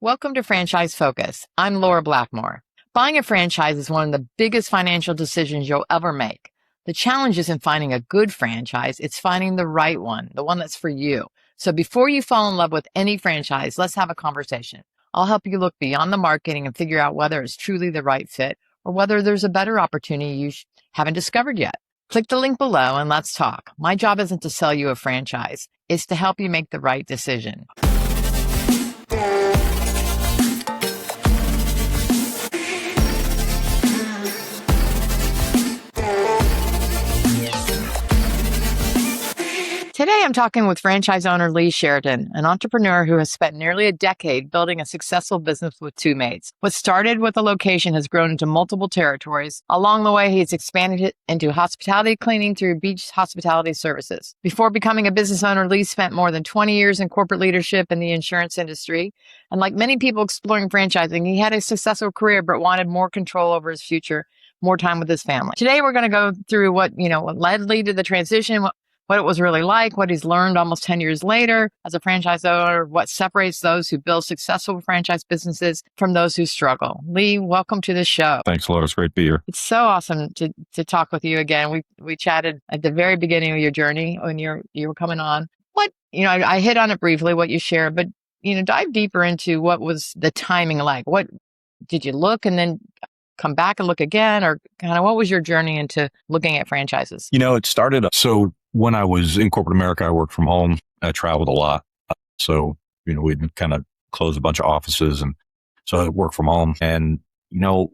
Welcome to Franchise Focus. I'm Laura Blackmore. Buying a franchise is one of the biggest financial decisions you'll ever make. The challenge isn't finding a good franchise, it's finding the right one, the one that's for you. So before you fall in love with any franchise, let's have a conversation. I'll help you look beyond the marketing and figure out whether it's truly the right fit or whether there's a better opportunity you haven't discovered yet. Click the link below and let's talk. My job isn't to sell you a franchise, it's to help you make the right decision. Today, I'm talking with franchise owner Lee Sheridan, an entrepreneur who has spent nearly a decade building a successful business with two Maids. What started with a location has grown into multiple territories. Along the way, he's expanded it into hospitality cleaning through beach hospitality services. Before becoming a business owner, Lee spent more than 20 years in corporate leadership in the insurance industry. And like many people exploring franchising, he had a successful career but wanted more control over his future, more time with his family. Today, we're going to go through what led Lee to the transition, what it was really like, what he's learned almost 10 years later as a franchise owner, what separates those who build successful franchise businesses from those who struggle. Lee, welcome to the show. Thanks, Laura. It's great to be here. It's so awesome to talk with you again. We chatted at the very beginning of your journey when you were coming on. I hit on it briefly, what you shared, but, dive deeper into what was the timing like. What did you look and then come back and look again, or kind of what was your journey into looking at franchises? It started, so when I was in corporate America, I worked from home. I traveled a lot. So, we'd kind of close a bunch of offices. And so I worked from home. And,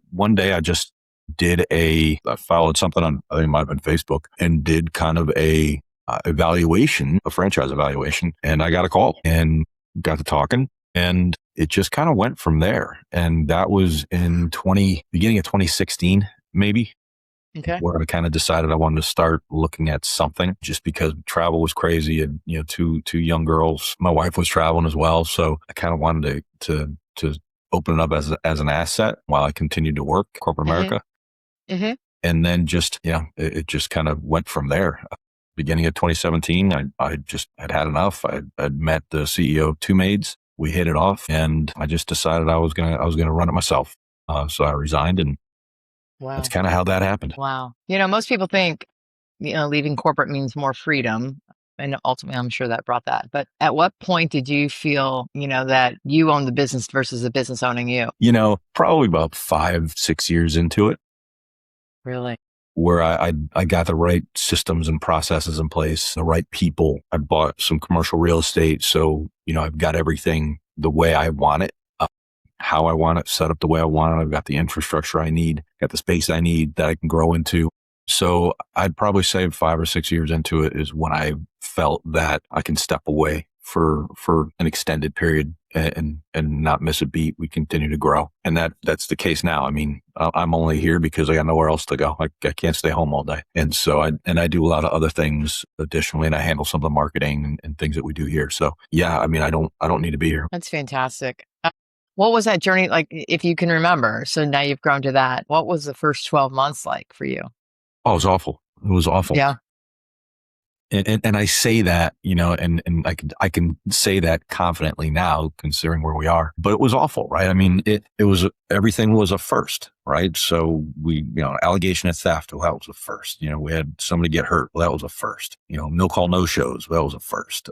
one day I just I followed something on, I think it might have been Facebook, and did kind of a franchise evaluation. And I got a call and got to talking. And it just kind of went from there. And that was in beginning of 2016, maybe. Okay. Where I kind of decided I wanted to start looking at something, just because travel was crazy and, two young girls. My wife was traveling as well. So I kind of wanted to open it up as an asset while I continued to work corporate America. Mm-hmm. And then it just kind of went from there. Beginning of 2017, I just had enough. I'd met the CEO of two Maids. We hit it off, and I just decided I was gonna run it myself. So I resigned, and wow. That's kind of how that happened. Wow. Most people think, leaving corporate means more freedom. And ultimately, I'm sure that brought that. But at what point did you feel, that you own the business versus the business owning you? Probably about 5-6 years into it. Really? Where I got the right systems and processes in place, the right people. I bought some commercial real estate. So, I've got everything the way I want it, how I want it, set up the way I want it. I've got the infrastructure I need, got the space I need that I can grow into. So I'd probably say 5 or 6 years into it is when I felt that I can step away for an extended period and not miss a beat. We continue to grow. And that's the case now. I mean, I'm only here because I got nowhere else to go. I can't stay home all day. And so I do a lot of other things additionally, and I handle some of the marketing and things that we do here. So yeah, I mean, I don't need to be here. That's fantastic. What was that journey like, if you can remember? So now you've grown to that. What was the first 12 months like for you? Oh, it was awful. It was awful. Yeah. And I say that, and I can say that confidently now, considering where we are, but it was awful, right? I mean, everything was a first, right? So we, allegation of theft, well, that was a first. We had somebody get hurt. Well, that was a first. No call, no shows. Well, that was a first.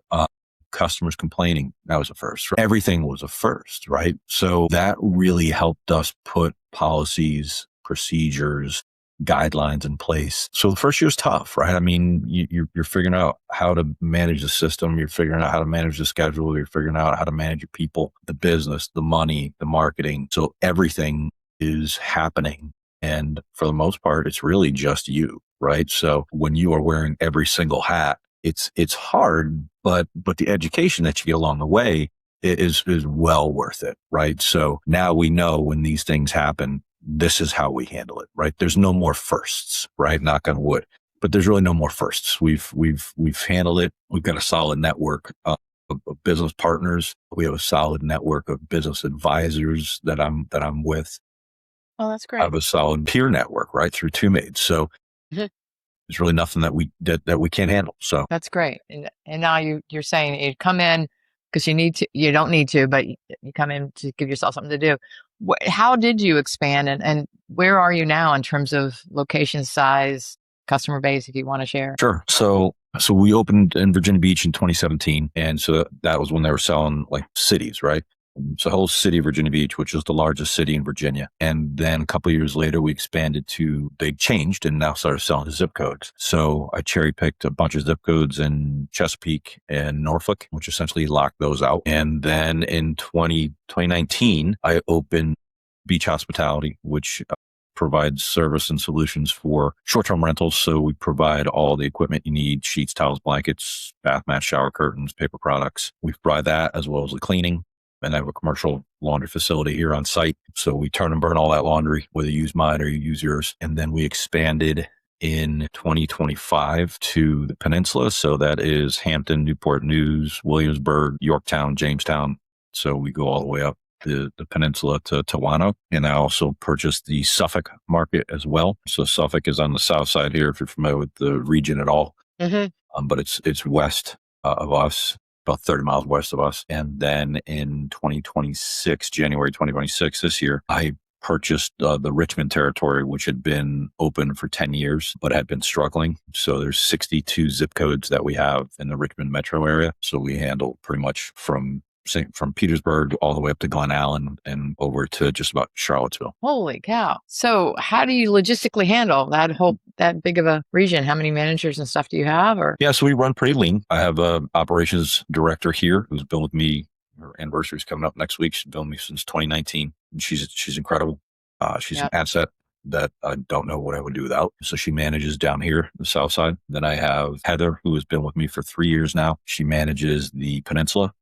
Customers complaining, that was a first. Everything was a first, right? So that really helped us put policies, procedures, guidelines in place. So the first year was tough, right? I mean, you're figuring out how to manage the system. You're figuring out how to manage the schedule. You're figuring out how to manage your people, the business, the money, the marketing. So everything is happening. And for the most part, it's really just you, right? So when you are wearing every single hat, it's hard, but the education that you get along the way is well worth it, right? So now we know when these things happen, this is how we handle it, right? There's no more firsts, right? Knock on wood, but there's really no more firsts. We've handled it. We've got a solid network of business partners. We have a solid network of business advisors that I'm with. Oh, that's great. I have a solid peer network, right, through two Maids. So there's really nothing that we can't handle. So that's great. And now you're saying you come in because you don't need to, but you come in to give yourself something to do. How did you expand, and where are you now in terms of location size, customer base, if you want to share? Sure. So we opened in Virginia Beach in 2017. And so that was when they were selling like cities, right? So the whole city of Virginia Beach, which is the largest city in Virginia. And then a couple of years later, we expanded they changed and now started selling zip codes. So I cherry picked a bunch of zip codes in Chesapeake and Norfolk, which essentially locked those out. And then in 2019, I opened Beach Hospitality, which provides service and solutions for short-term rentals. So we provide all the equipment you need: sheets, towels, blankets, bath mats, shower curtains, paper products. We provide that as well as the cleaning. And I have a commercial laundry facility here on site. So we turn and burn all that laundry, whether you use mine or you use yours. And then we expanded in 2025 to the peninsula. So that is Hampton, Newport News, Williamsburg, Yorktown, Jamestown. So we go all the way up the peninsula to Toano. And I also purchased the Suffolk market as well. So Suffolk is on the south side here, if you're familiar with the region at all. Mm-hmm. But it's west of us, about 30 miles west of us. And then in 2026, January 2026, this year, I purchased the Richmond territory, which had been open for 10 years, but had been struggling. So there's 62 zip codes that we have in the Richmond metro area. So we handle pretty much from Petersburg all the way up to Glen Allen and over to just about Charlottesville. Holy cow. So how do you logistically handle that big of a region? How many managers and stuff do you have? Yeah, so we run pretty lean. I have a operations director here who's been with me. Her anniversary is coming up next week. She's been with me since 2019. And she's incredible. She's an asset that I don't know what I would do without. So she manages down here, the south side. Then I have Heather, who has been with me for 3 years now. She manages the peninsula.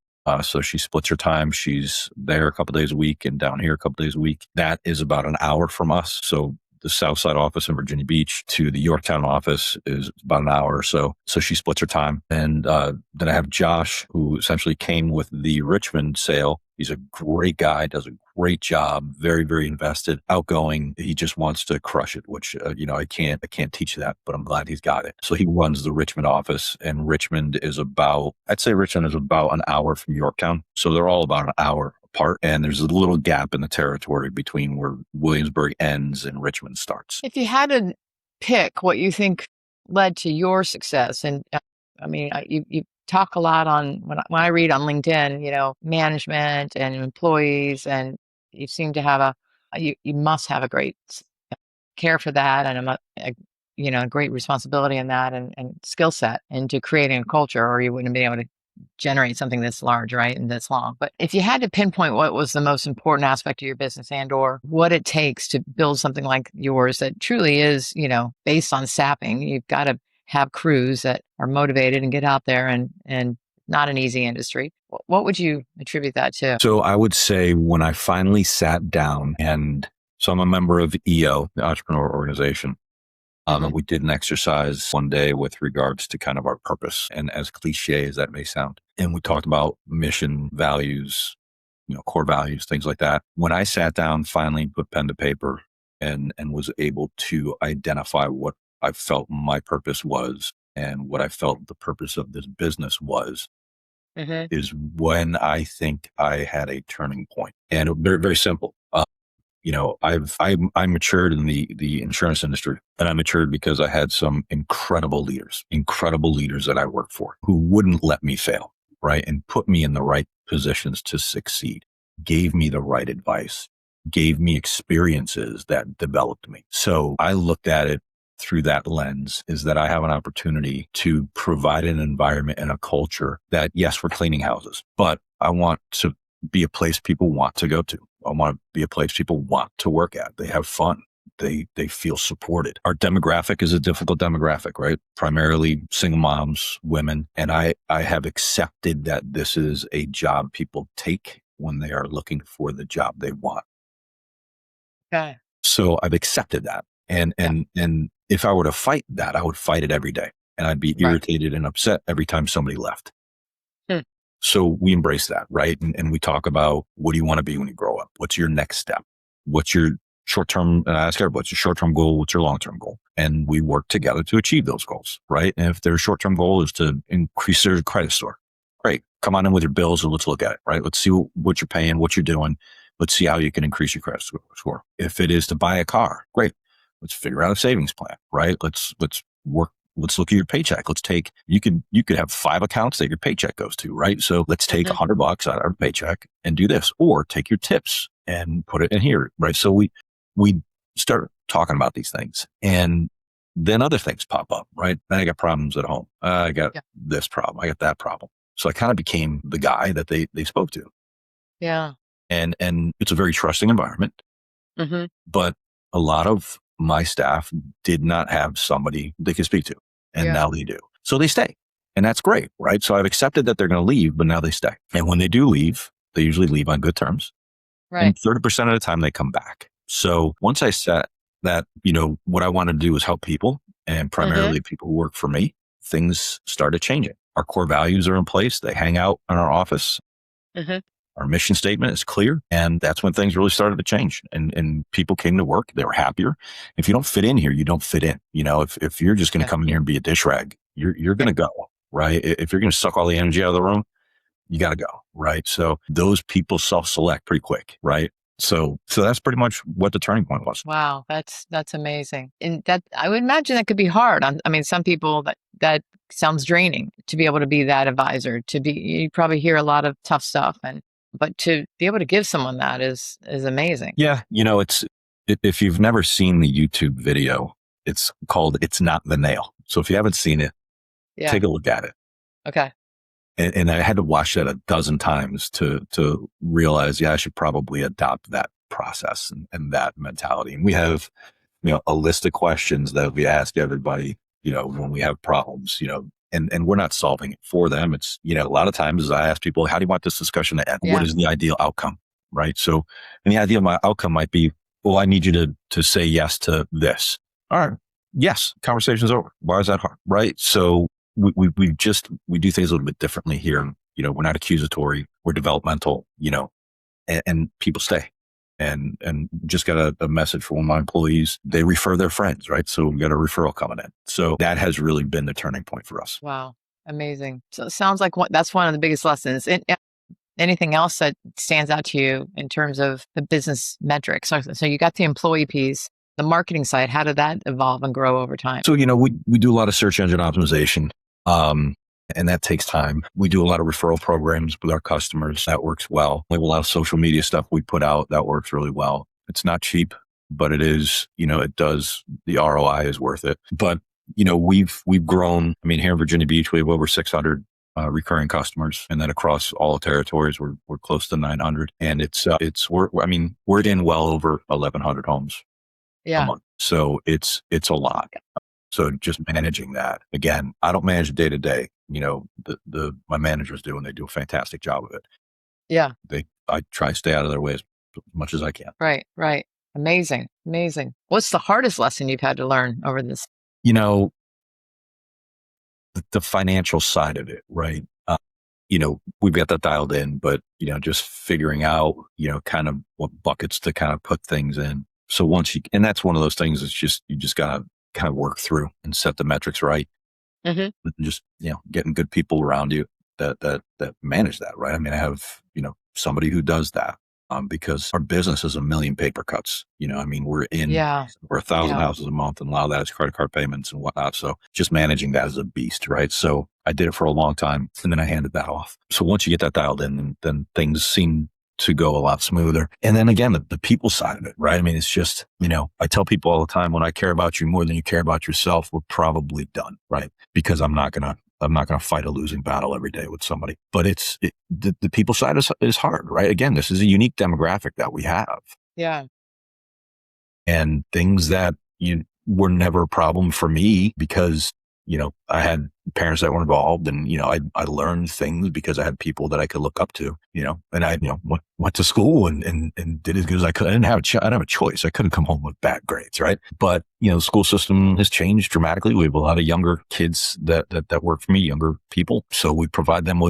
So she splits her time. She's there a couple days a week and down here a couple days a week. That is about an hour from us. So the south side office in Virginia Beach to the Yorktown office is about an hour or so. So she splits her time. And then I have Josh, who essentially came with the Richmond sale. He's a great guy, does a great job, very, very invested, outgoing. He just wants to crush it, which, I can't teach that, but I'm glad he's got it. So he runs the Richmond office, and I'd say Richmond is about an hour from Yorktown. So they're all about an hour apart. And there's a little gap in the territory between where Williamsburg ends and Richmond starts. If you had to pick what you think led to your success, and you talk a lot on when I read on LinkedIn, management and employees, and you seem to have you must have a great care for that and a great responsibility in that and skill set into creating a culture, or you wouldn't be able to generate something this large, right, and this long. But if you had to pinpoint what was the most important aspect of your business and or what it takes to build something like yours that truly is, based on sapping, you've got to have crews that are motivated and get out there and not an easy industry. What would you attribute that to? So I would say when I finally sat down, and so I'm a member of EO, the Entrepreneur Organization. And we did an exercise one day with regards to kind of our purpose, and as cliche as that may sound. And we talked about mission, values, core values, things like that. When I sat down, finally put pen to paper and was able to identify what I felt my purpose was and what I felt the purpose of this business was, is when I think I had a turning point. And very, very simple. I matured in the insurance industry, and I matured because I had some incredible leaders that I worked for who wouldn't let me fail, right? And put me in the right positions to succeed, gave me the right advice, gave me experiences that developed me. So I looked at it through that lens, is that I have an opportunity to provide an environment and a culture that, yes, we're cleaning houses, but I want to be a place people want to go to. I want to be a place people want to work at. They have fun. They feel supported. Our demographic is a difficult demographic, right? Primarily single moms, women. And I have accepted that this is a job people take when they are looking for the job they want. Okay. So I've accepted that. And if I were to fight that, I would fight it every day. And I'd be irritated and upset every time somebody left. So we embrace that, right? And we talk about, what do you want to be when you grow up? What's your next step? What's your short-term, and I ask everybody, what's your short-term goal? What's your long-term goal? And we work together to achieve those goals, right? And if their short-term goal is to increase their credit score, Great. Come on in with your bills and let's look at it, right? Let's see what you're paying, what you're doing. Let's see how you can increase your credit score. If it is to buy a car, great. Let's figure out a savings plan, right? Let's work. Let's look at your paycheck. You could have 5 accounts that your paycheck goes to, right? So let's take $100 out of our paycheck and do this, or take your tips and put it in here, right? So we start talking about these things, and then other things pop up, right? Then I got problems at home. I got this problem. I got that problem. So I kind of became the guy that they spoke to. Yeah. And it's a very trusting environment, but a lot of my staff did not have somebody they could speak to, and now they do. So they stay, and that's great, right? So I've accepted that they're going to leave, but now they stay. And when they do leave, they usually leave on good terms. Right. And 30% of the time they come back. So once I set that, what I want to do is help people, and primarily people who work for me, things started changing. Our core values are in place. They hang out in our office. Our mission statement is clear. And that's when things really started to change. And people came to work. They were happier. If you don't fit in here, you don't fit in. If you're just going to come in here and be a dish rag, you're going to go, right? If you're going to suck all the energy out of the room, you got to go, right? So those people self-select pretty quick, right? So that's pretty much what the turning point was. Wow, that's amazing. And that, I would imagine that could be hard on, some people that sounds draining to be able to be that advisor, you probably hear a lot of tough stuff, but to be able to give someone that is amazing. Yeah. If you've never seen the YouTube video, it's called It's Not the Nail. So if you haven't seen it, take a look at it. Okay. And I had to watch that a dozen times to realize, I should probably adopt that process and that mentality. And we have, a list of questions that we ask everybody, when we have problems, and we're not solving it for them. It's, a lot of times I ask people, how do you want this discussion to end? What is the ideal outcome? Right. So, and the ideal outcome might be, well, I need you to say yes to this. All right. Yes. Conversation's over. Why is that hard? Right. So, we do things a little bit differently here. We're not accusatory, we're developmental, and people stay. And just got a message from one of my employees. They refer their friends, right? So we got a referral coming in. So that has really been the turning point for us. Wow. Amazing. So it sounds like that's one of the biggest lessons. Anything else that stands out to you in terms of the business metrics? So you got the employee piece, the marketing side. How did that evolve and grow over time? So, we do a lot of search engine optimization. And that takes time. We do a lot of referral programs with our customers. That works well. We have a lot of social media stuff we put out. That works really well. It's not cheap, but it is, it does, the ROI is worth it. But, we've grown. Here in Virginia Beach, we have over 600 recurring customers. And then across all the territories, we're close to 900. And we're in well over 1,100 homes a month. So it's a lot. So just managing that, again, I don't manage day to day. My managers do, and they do a fantastic job of it. Yeah. I try to stay out of their way as much as I can. Right. Amazing. What's the hardest lesson you've had to learn over this? The financial side of it, right? We've got that dialed in, but, just figuring out, kind of what buckets to kind of put things in. So and that's one of those things that's you just got to kind of work through and set the metrics right. And just, getting good people around you that manage that, right? I have, somebody who does that, because our business is a million paper cuts. We're in over 1,000 houses a month, and a lot of that is credit card payments and whatnot. So just managing that is a beast, right? So I did it for a long time, and then I handed that off. So once you get that dialed in, then things seem to go a lot smoother. And then again, the people side of it, right? It's just, I tell people all the time, when I care about you more than you care about yourself, we're probably done, right? Because I'm not going to fight a losing battle every day with somebody. But the people side is hard, right? Again, this is a unique demographic that we have. Yeah. And things that were never a problem for me because, I had parents that were involved, and, I learned things because I had people that I could look up to, and I, went to school and did as good as I could. I didn't have a choice. I couldn't come home with bad grades. Right. But, the school system has changed dramatically. We have a lot of younger kids that work for me, younger people. So we provide them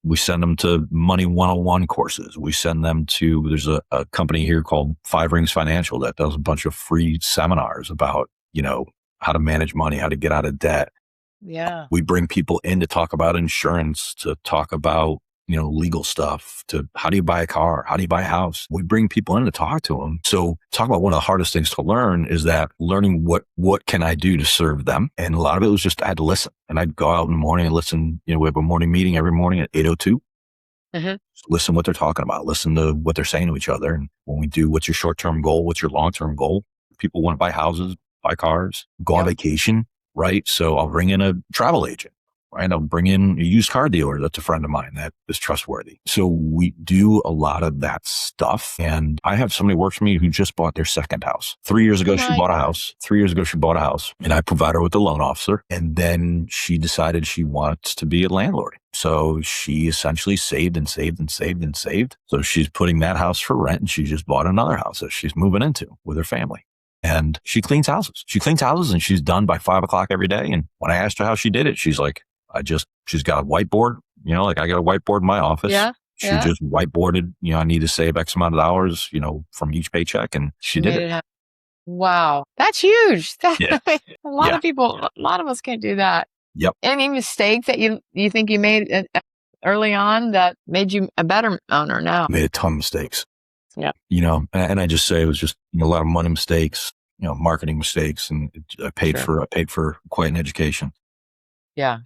we send them to Money 101 courses. We send them to, there's a company here called 5 Rings Financial that does a bunch of free seminars about, how to manage money, how to get out of debt. Yeah. We bring people in to talk about insurance, to talk about, legal stuff, to how do you buy a car? How do you buy a house? We bring people in to talk to them. So talk about one of the hardest things to learn is that learning what can I do to serve them? And a lot of it was just, I had to listen, and I'd go out in the morning and listen. We have a morning meeting every morning at 8:02. Mm-hmm. Listen what they're talking about. Listen to what they're saying to each other. And when we do, what's your short-term goal? What's your long-term goal? People want to buy houses, buy cars, go on vacation, right? So I'll bring in a travel agent, right? I'll bring in a used car dealer that's a friend of mine that is trustworthy. So we do a lot of that stuff. And I have somebody work for me who just bought their second house. 3 years ago, she bought a house. 3 years ago, she bought a house, and I provide her with a loan officer. And then she decided she wants to be a landlord. So she essentially saved and saved and saved and saved. So she's putting that house for rent, and she just bought another house that she's moving into with her family. And she cleans houses. And she's done by 5:00 every day. And when I asked her how she did it, she's like, she's got a whiteboard, like I got a whiteboard in my office. Yeah. She just whiteboarded, I need to save X amount of hours, from each paycheck. And she did it. Wow. That's huge. Yeah. A lot of people, a lot of us can't do that. Yep. Any mistake that you think you made early on that made you a better owner now? Made a ton of mistakes. Yeah. And I just say it was just a lot of money mistakes, marketing mistakes. And I paid for quite an education. Yeah.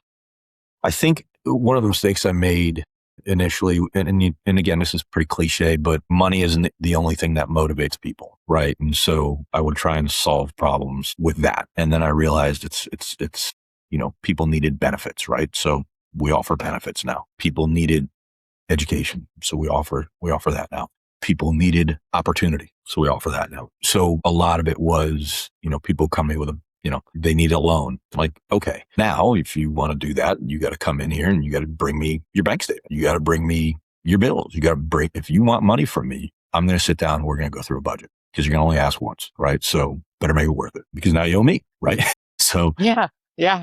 I think one of the mistakes I made initially, and again, this is pretty cliche, but money isn't the only thing that motivates people, right? And so I would try and solve problems with that. And then I realized it's people needed benefits, right? So we offer benefits now. People needed education, so we offer that now. People needed opportunity, so we offer that now. So a lot of it was, people coming with they need a loan. I'm like, okay, now if you want to do that, you got to come in here and you got to bring me your bank statement. You got to bring me your bills. If you want money from me, I'm going to sit down and we're going to go through a budget, because you're going to only ask once, right? So better make it worth it, because now you owe me, right? So yeah.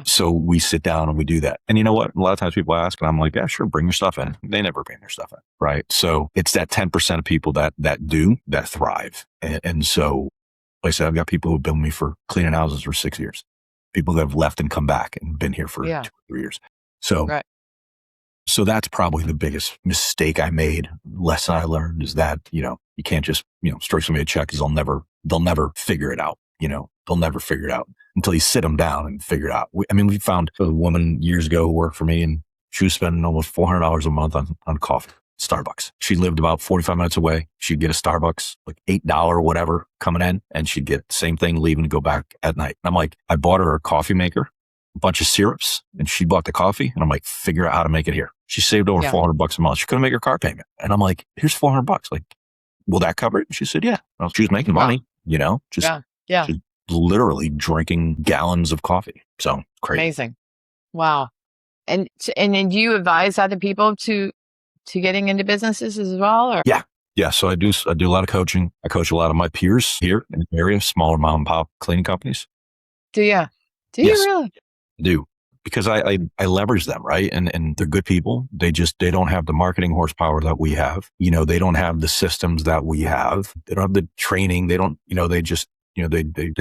So we sit down and we do that. And you know what? A lot of times people ask, and I'm like, yeah, sure, bring your stuff in. They never bring their stuff in, right? So it's that 10% of people that thrive. And so, like I said, I've got people who've been with me for cleaning houses for 6 years. People that have left and come back and been here for 2 or 3 years. So, So that's probably the biggest mistake I made. Lesson I learned is that, you can't just, strike somebody a check, because they'll never figure it out. They'll never figure it out until you sit them down and figure it out. We found a woman years ago who worked for me, and she was spending almost $400 a month on coffee. Starbucks. She lived about 45 minutes away. She'd get a Starbucks, like $8 or whatever coming in, and she'd get the same thing leaving to go back at night. And I'm like, I bought her a coffee maker, a bunch of syrups, and she bought the coffee. And I'm like, figure out how to make it here. She saved over $400 a month. She couldn't make her car payment. And I'm like, here's $400. Like, will that cover it? And she said, yeah. Well, she was making money, just literally drinking gallons of coffee. So crazy. Amazing. Wow. And then do you advise other people to getting into businesses as well? Or? Yeah. So I do a lot of coaching. I coach a lot of my peers here in the area, smaller mom and pop cleaning companies. Do you? Do you really? I do. Because I leverage them, right? And they're good people. They don't have the marketing horsepower that we have. They don't have the systems that we have. They don't have the training. They don't, they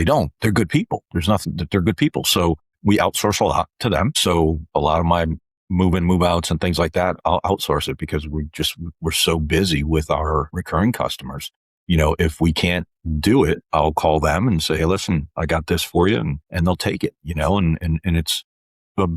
don't. They're good people. There's nothing that they're good people. So we outsource a lot to them. So a lot of my move in, move outs and things like that, I'll outsource it, because we're so busy with our recurring customers. If we can't do it, I'll call them and say, hey, listen, I got this for you, and they'll take it, and it's a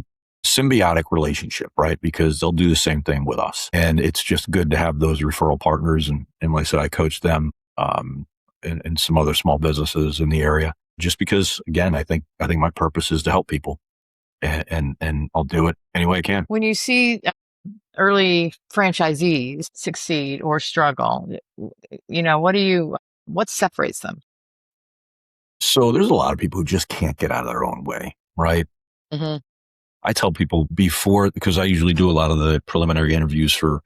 symbiotic relationship, right? Because they'll do the same thing with us. And it's just good to have those referral partners. And like I said, I coach them, and some other small businesses in the area, just because, again, I think my purpose is to help people. And I'll do it any way I can. When you see early franchisees succeed or struggle, what separates them? So there's a lot of people who just can't get out of their own way, right? Mm-hmm. I tell people before, because I usually do a lot of the preliminary interviews for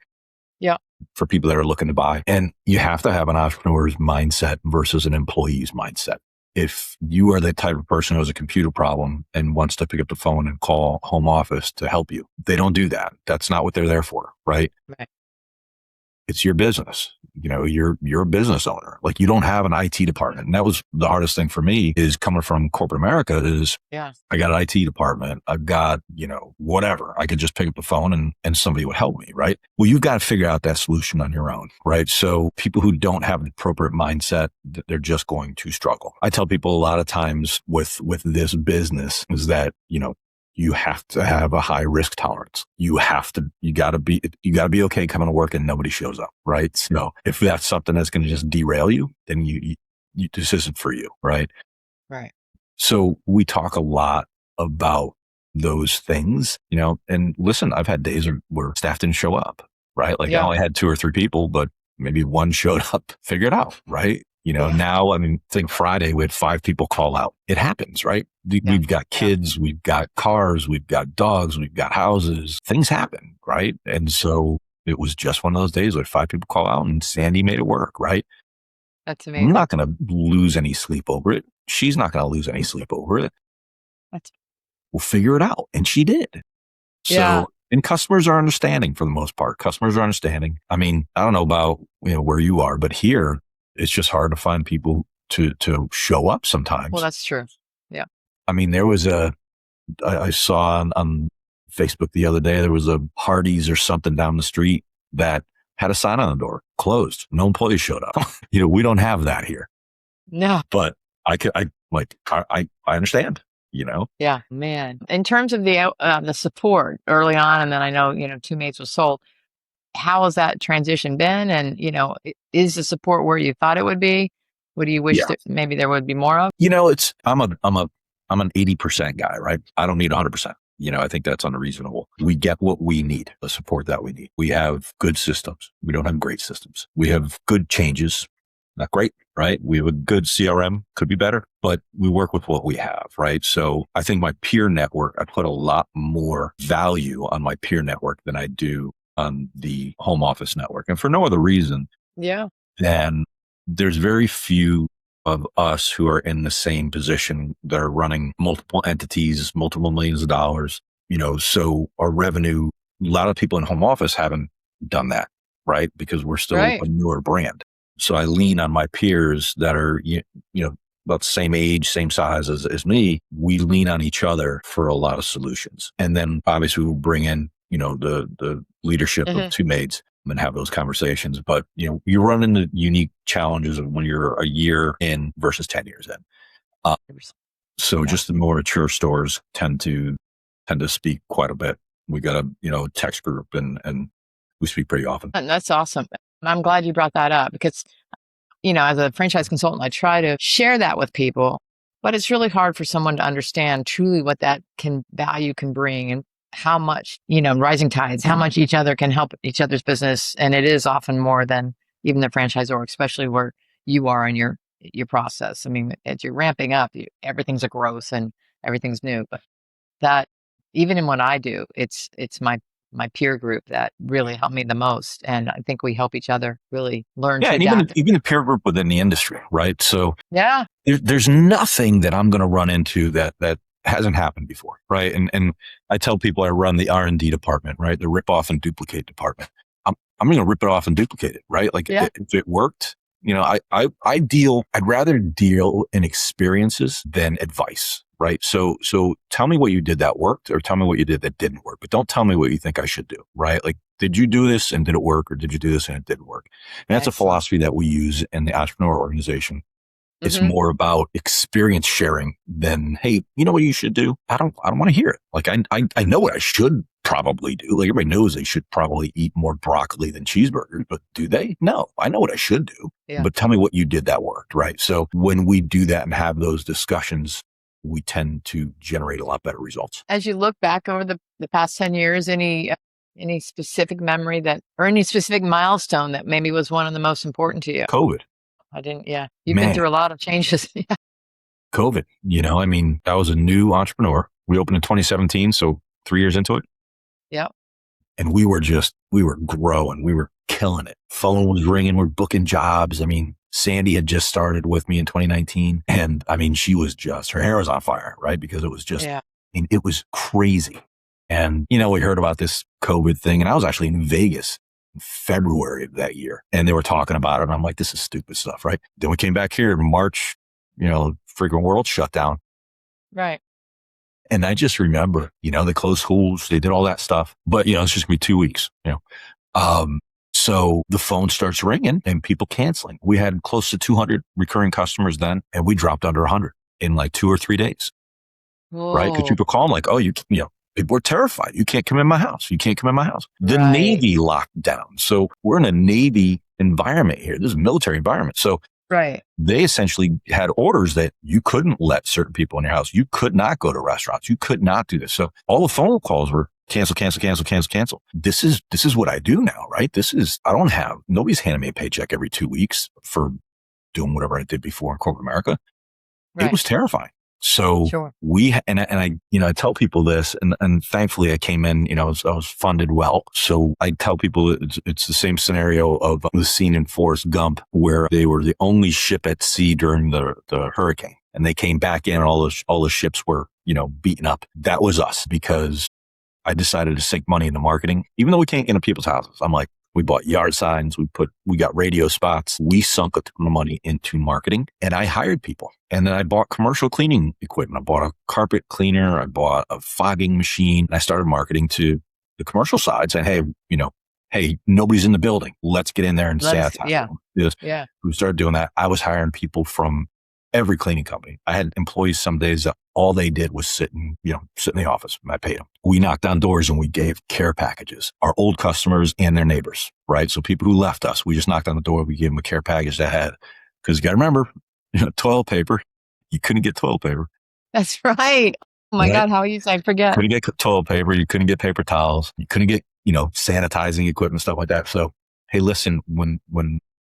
people that are looking to buy. And you have to have an entrepreneur's mindset versus an employee's mindset. If you are the type of person who has a computer problem and wants to pick up the phone and call home office to help you, they don't do that. That's not what they're there for, right? Right. It's your business. you're a business owner. Like, you don't have an IT department. And that was the hardest thing for me, is coming from corporate America, is Yeah. I got an IT department. I've got, whatever. I could just pick up the phone and somebody would help me, right? Well, you've got to figure out that solution on your own, right? So people who don't have the appropriate mindset, they're just going to struggle. I tell people a lot of times with this business is that, you have to have a high risk tolerance. You gotta be okay coming to work and nobody shows up, right? So if that's something that's going to just derail you, then you this isn't for you, right? Right. So we talk a lot about those things, and listen, I've had days where staff didn't show up, right? Like, I only had 2 or 3 people, but maybe one showed up, figure it out, right? Now, I think Friday we had 5 people call out. It happens, right? We've got kids, we've got cars, we've got dogs, we've got houses. Things happen, right? And so it was just one of those days where 5 people call out and Sandy made it work, right? That's amazing. I'm not going to lose any sleep over it. She's not going to lose any sleep over it. We'll figure it out. And she did. So, and customers are understanding for the most part. Customers are understanding. I mean, I don't know about, where you are, but here it's just hard to find people to show up sometimes. Well, that's true. Yeah. I mean, there was I saw on Facebook the other day, there was a Hardee's or something down the street that had a sign on the door, closed. No employees showed up. We don't have that here. No. But I understand, Yeah, man. In terms of the support early on, and then I know, Two Maids was sold. How has that transition been? And, is the support where you thought it would be? What do you wish that maybe there would be more of? I'm an 80% guy, right? I don't need 100%. I think that's unreasonable. We get what we need, the support that we need. We have good systems. We don't have great systems. We have good changes. Not great, right? We have a good CRM, could be better, but we work with what we have, right? So I think my peer network, I put a lot more value on my peer network than I do on the home office network. And for no other reason than there's very few of us who are in the same position that are running multiple entities, multiple millions of dollars, so our revenue, a lot of people in home office haven't done that, right? Because we're still a newer brand. So I lean on my peers that are, about the same age, same size as me. We lean on each other for a lot of solutions. And then obviously we'll bring in, the leadership of Two Maids and have those conversations. But, you run into unique challenges when you're a year in versus 10 years in. So just the more mature stores tend to speak quite a bit. We got a text group and we speak pretty often. And that's awesome. And I'm glad you brought that up because, as a franchise consultant, I try to share that with people, but it's really hard for someone to understand truly what that value can bring and how much, rising tides, how much each other can help each other's business. And it is often more than even the franchisor, especially where you are in your process. I mean, as you're ramping up, everything's a growth and everything's new, but that even in what I do, it's my peer group that really helped me the most. And I think we help each other really learn to and adapt. even the peer group within the industry, right? So there's nothing that I'm going to run into that hasn't happened before, right? And I tell people I run the R&D department, right? The rip off and duplicate department. I'm going to rip it off and duplicate it, right? Like if it worked, I'd rather deal in experiences than advice. Right. So tell me what you did that worked or tell me what you did that didn't work, but don't tell me what you think I should do. Right. Like, did you do this and did it work or did you do this and it didn't work? And that's a philosophy that we use in the entrepreneur organization. It's more about experience sharing than, hey, you know what you should do? I don't want to hear it. Like I know what I should probably do. Like everybody knows they should probably eat more broccoli than cheeseburgers, but do they? No, I know what I should do, but tell me what you did that worked. Right. So when we do that and have those discussions, we tend to generate a lot better results. As you look back over the past 10 years, any specific memory or any specific milestone that maybe was one of the most important to you? COVID. You've been through a lot of changes. COVID, I was a new entrepreneur. We opened in 2017, so 3 years into it. Yep. And we were growing. We were killing it. Phone was ringing. We're booking jobs. I mean, Sandy had just started with me in 2019. And I mean, she was her hair was on fire, right? Because it was just, it was crazy. And, we heard about this COVID thing and I was actually in Vegas February of that year. And they were talking about it. And I'm like, this is stupid stuff, right? Then we came back here in March, freaking world shut down. Right. And I just remember, they closed schools, they did all that stuff. But, it's just gonna be 2 weeks, So the phone starts ringing and people canceling. We had close to 200 recurring customers then, and we dropped under 100 in like 2 or 3 days, right? Because Whoa. people call them like, oh, people were terrified. You can't come in my house. You can't come in my house. The Right. Navy locked down. So we're in a Navy environment here. This is a military environment. So Right. they essentially had orders that you couldn't let certain people in your house. You could not go to restaurants. You could not do this. So all the phone calls were cancel, cancel, cancel, cancel, cancel. This is what I do now, right? Nobody's handing me a paycheck every 2 weeks for doing whatever I did before in corporate America. Right. It was terrifying. So Sure. I tell people this, and thankfully I came in, I was funded well. So I tell people it's the same scenario of the scene in Forrest Gump where they were the only ship at sea during the hurricane, and they came back in and all the ships were, beaten up. That was us, because I decided to sink money into marketing, even though we can't get into people's houses. I'm like, we bought yard signs. We got radio spots. We sunk a ton of money into marketing, and I hired people. And then I bought commercial cleaning equipment. I bought a carpet cleaner. I bought a fogging machine. And I started marketing to the commercial side, saying, hey, nobody's in the building. Let's get in there and sanitize. Yeah. Yes. Yeah. We started doing that. I was hiring people from every cleaning company. I had employees some days that all they did was sit in the office, and I paid them. We knocked on doors and we gave care packages, our old customers and their neighbors, right? So people who left us, we just knocked on the door. We gave them a care package that had, because you got to remember, toilet paper. You couldn't get toilet paper. That's right. Oh my Right? God. How you say, I forget. Couldn't get toilet paper. You couldn't get paper towels. You couldn't get, sanitizing equipment, stuff like that. So, hey, listen, when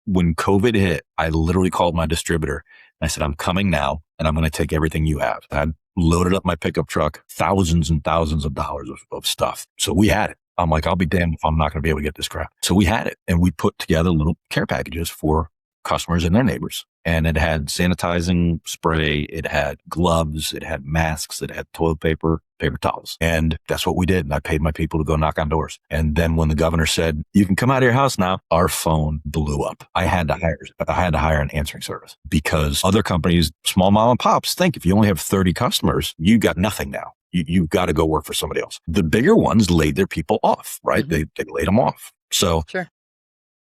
COVID hit, I literally called my distributor. I said, I'm coming now, and I'm going to take everything you have. I loaded up my pickup truck, thousands and thousands of dollars of stuff. So we had it. I'm like, I'll be damned if I'm not going to be able to get this crap. So we had it, and we put together little care packages for customers and their neighbors. And it had sanitizing spray, it had gloves, it had masks, it had toilet paper, paper towels. And that's what we did. And I paid my people to go knock on doors. And then when the governor said, you can come out of your house now, our phone blew up. I had to hire an answering service, because other companies, small mom and pops, think if you only have 30 customers, you got nothing now. You've got to go work for somebody else. The bigger ones laid their people off, right? Mm-hmm. They laid them off. So Sure.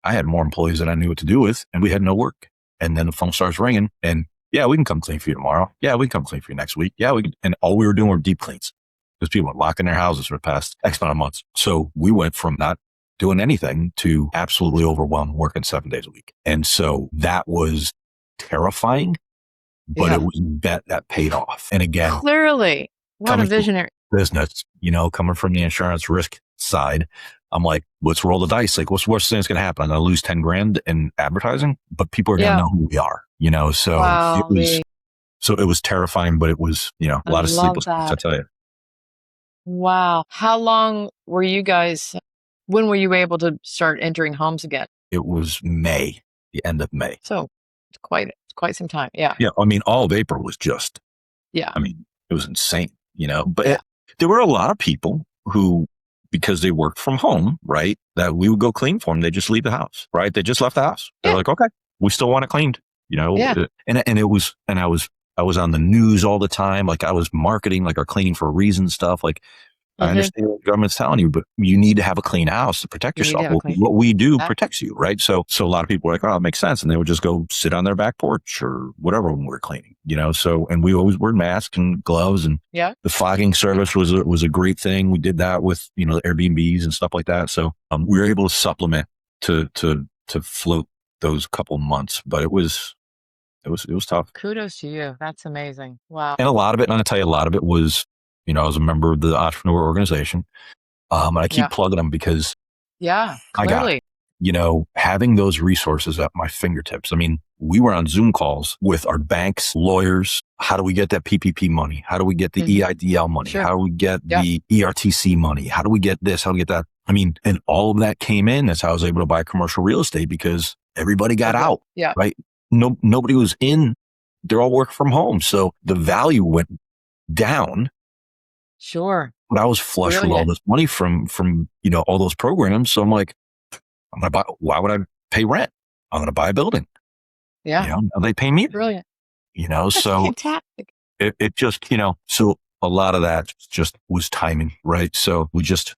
I had more employees than I knew what to do with, and we had no work. And then the phone starts ringing, and yeah, we can come clean for you tomorrow. Yeah, we can come clean for you next week. Yeah, we can. And all we were doing were deep cleans, because people were locking their houses for the past X amount of months. So we went from not doing anything to absolutely overwhelmed, working 7 days a week. And so that was terrifying, but it was that paid off. And again, Clearly, what a visionary business, coming from the insurance risk side, I'm like, let's roll the dice. Like, what's the worst thing that's going to happen? I'm going to lose 10 grand in advertising, but people are going to know who we are, so Wow, it was terrifying, but it was, a lot of sleepless nights, I tell you. Wow. How long were you guys, when were you able to start entering homes again? It was May, the end of May. So it's quite some time. Yeah. Yeah. I mean, all of April was just, it was insane, but there were a lot of people who, because they worked from home, right, that we would go clean for them. They just leave the house, right? They just left the house. They're like, okay, we still want it cleaned, and I was on the news all the time. Like, I was marketing like our cleaning for a reason stuff. Like, I understand what the government's telling you, but you need to have a clean house to protect yourself. What we do protects you, right? So a lot of people were like, oh, it makes sense. And they would just go sit on their back porch or whatever when we were cleaning, so, and we always wore masks and gloves, and the fogging service was a great thing. We did that with, the Airbnbs and stuff like that. So we were able to supplement to float those couple months, but it was tough. Kudos to you. That's amazing. Wow. And a lot of it, and I'll tell you, a lot of it was, I was a member of the Entrepreneur organization. And I keep plugging them because clearly. I got, having those resources at my fingertips. I mean, we were on Zoom calls with our banks, lawyers. How do we get that PPP money? How do we get the EIDL money? Sure. How do we get the ERTC money? How do we get this? How do we get that? I mean, and all of that came in. That's how I was able to buy commercial real estate, because everybody got out, right? Nobody was in. They're all working from home. So the value went down. Sure. But I was flush with all this money from all those programs. So I'm like, Why would I pay rent? I'm going to buy a building. Yeah. Now they pay me. Brilliant. That's So fantastic. it just, so a lot of that just was timing, right? So we just,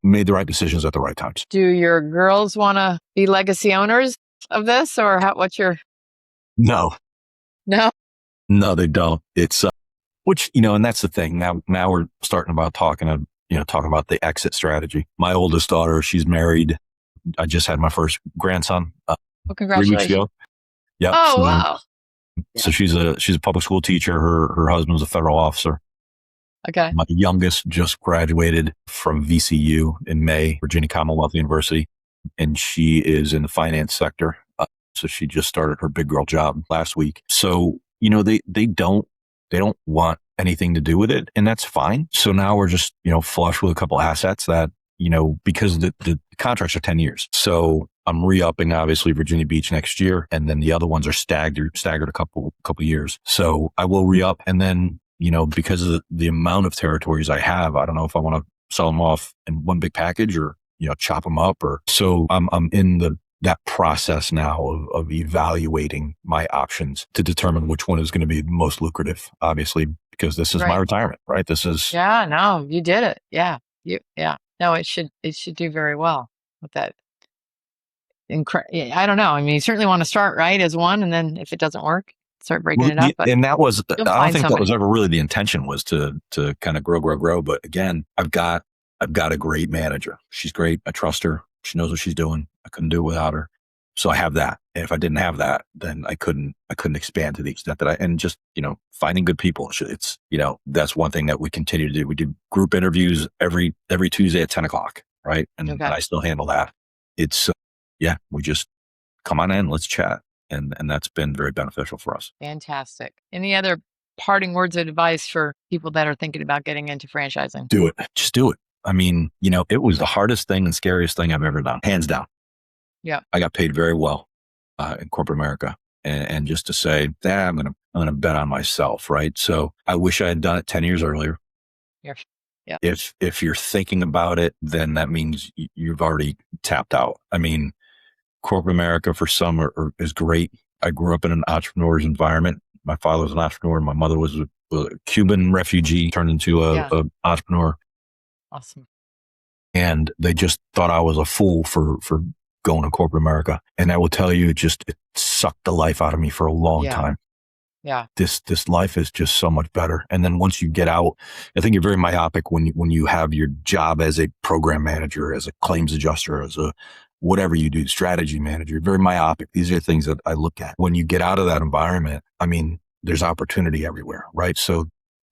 made the right decisions at the right times. Do your girls want to be legacy owners of this, or what's your? No, they don't. It's, which, and that's the thing. Now we're starting about talking about the exit strategy. My oldest daughter, she's married. I just had my first grandson Well, 3 weeks congratulations. ago. Yep. Oh, wow. So she's a public school teacher. Her husband's a federal officer. Okay. My youngest just graduated from VCU in May, Virginia Commonwealth University, and she is in the finance sector. So she just started her big girl job last week. So, they don't want anything to do with it, and that's fine. So now we're just, flush with a couple assets that, because the contracts are 10 years. So I'm re-upping obviously Virginia Beach next year. And then the other ones are staggered a couple years. So I will re-up. And then, because of the amount of territories I have, I don't know if I want to sell them off in one big package or, chop them up so I'm in that process now of evaluating my options to determine which one is going to be most lucrative, obviously, because this is my retirement, right? This is. Yeah, no, you did it. Yeah. No, it should do very well with that. I don't know. I mean, you certainly want to start right as one, and then if it doesn't work, start breaking it up. But and that was, I don't think that was somebody. ever really the intention, was to kind of grow. But again, I've got a great manager. She's great. I trust her. She knows what she's doing. I couldn't do it without her. So I have that. And if I didn't have that, then I couldn't expand to the extent that and just, finding good people. It's, that's one thing that we continue to do. We do group interviews every Tuesday at 10 o'clock. Right. And I still handle that. It's, we just come on in, let's chat. And that's been very beneficial for us. Fantastic. Any other parting words of advice for people that are thinking about getting into franchising? Do it. Just do it. I mean, it was the hardest thing and scariest thing I've ever done, hands down. Yeah. I got paid very well in corporate America. And just to say that I'm going to bet on myself. Right. So I wish I had done it 10 years earlier. Yeah. If you're thinking about it, then that means you've already tapped out. I mean, corporate America for some is great. I grew up in an entrepreneur's environment. My father was an entrepreneur. My mother was a Cuban refugee turned into a entrepreneur. Awesome. And they just thought I was a fool for going to corporate America. And I will tell you, it sucked the life out of me for a long time. Yeah. This life is just so much better. And then once you get out, I think you're very myopic when you have your job as a program manager, as a claims adjuster, as a whatever you do, strategy manager. You're very myopic. These are things that I look at. When you get out of that environment, I mean, there's opportunity everywhere, right? So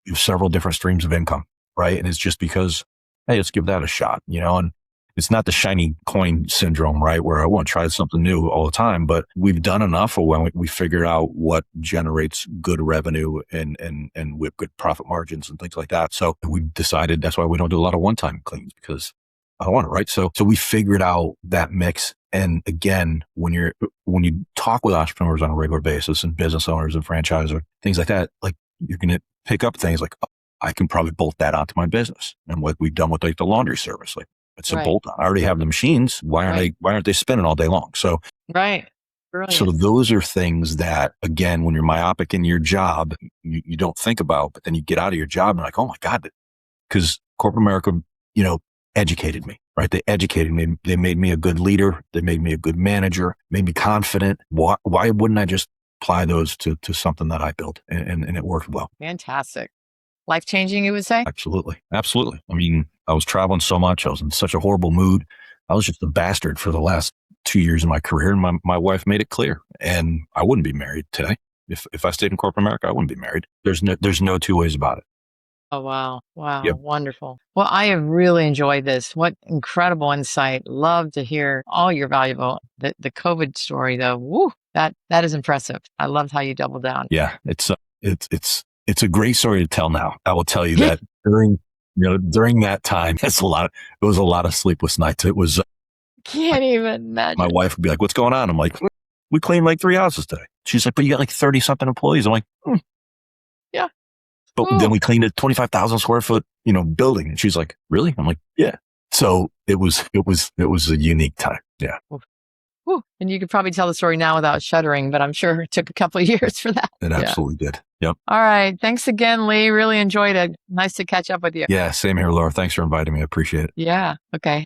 you have several different streams of income, right? And it's just because, hey, let's give that a shot, and it's not the shiny coin syndrome, right? Where I want to try something new all the time, but we've done enough when we figured out what generates good revenue and with good profit margins and things like that. So we decided that's why we don't do a lot of one-time cleans, because I don't want it, right? So we figured out that mix. And again, when you talk with entrepreneurs on a regular basis and business owners and franchisors, things like that, like you're going to pick up things like, oh, I can probably bolt that onto my business. And what we've done with like the laundry service, like it's a bolt on. I already have the machines. Why aren't they spinning all day long? So, right. Brilliant. So those are things that, again, when you're myopic in your job, you don't think about, but then you get out of your job and like, oh my God, because corporate America, educated me, right? They educated me. They made me a good leader. They made me a good manager, made me confident. Why wouldn't I just apply those to something that I built and it worked well? Fantastic. Life-changing, you would say? Absolutely. Absolutely. I mean, I was traveling so much. I was in such a horrible mood. I was just a bastard for the last 2 years of my career. And my wife made it clear. And I wouldn't be married today. If I stayed in corporate America, I wouldn't be married. There's no two ways about it. Oh, wow. Yep. Wonderful. Well, I have really enjoyed this. What incredible insight. Love to hear all your valuable, the COVID story though. Woo, that is impressive. I loved how you doubled down. Yeah, it's a great story to tell now. I will tell you that during that time, it was a lot of sleepless nights. It was, can't even imagine. My wife would be like, what's going on? I'm like, we cleaned like 3 houses today. She's like, but you got like 30 something employees. I'm like, yeah. But then we cleaned a 25,000 square foot, building. And she's like, really? I'm like, yeah. So it was a unique time. Yeah. Whew. And you could probably tell the story now without shuddering, but I'm sure it took a couple of years for that. It absolutely did. Yep. All right. Thanks again, Lee. Really enjoyed it. Nice to catch up with you. Yeah. Same here, Laura. Thanks for inviting me. I appreciate it. Yeah. Okay.